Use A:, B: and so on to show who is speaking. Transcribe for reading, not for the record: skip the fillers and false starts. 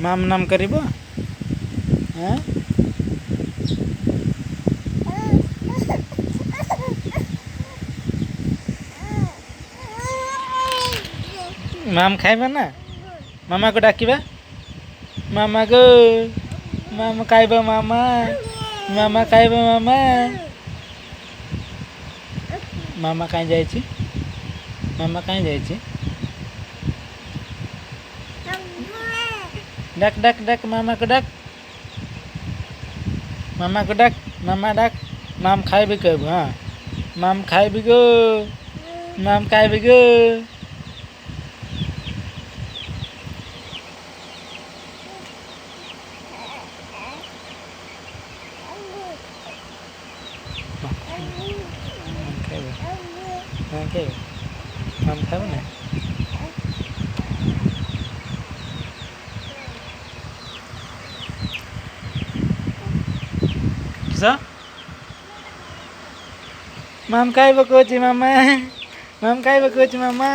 A: ma'am ନାମ କରିବ ହଁ ମାମ୍ ଖାଇବା ନା ମାମାକୁ ଡାକିବା ମାମାକୁ ମାମା ଖାଇବ ମାମା ମାମା ଖାଇବ ମାମା ମାମା କାହିଁ ଯାଇଛି ମାମା କାହିଁ ଯାଇଛି ଡାକ ଡାକ ଡାକ ମାମାକୁ ଡାକ ମାମାକୁ ଡାକ ମାମା ଡାକ ମାମ୍ ଖାଇବି କହିବୁ ହଁ ମାମ୍ ଖାଇବି ଗୋ ମାମ୍ ଖାଇବି ଗୋ ଖାଇବ ହଁ ଖାଇବ ମାମ୍ ଖାଇବ ନା କିସ ମାମ୍ ଖାଇବ କହୁଛି ମାମା ମାମ୍ ଖାଇବ କହୁଛି ମାମା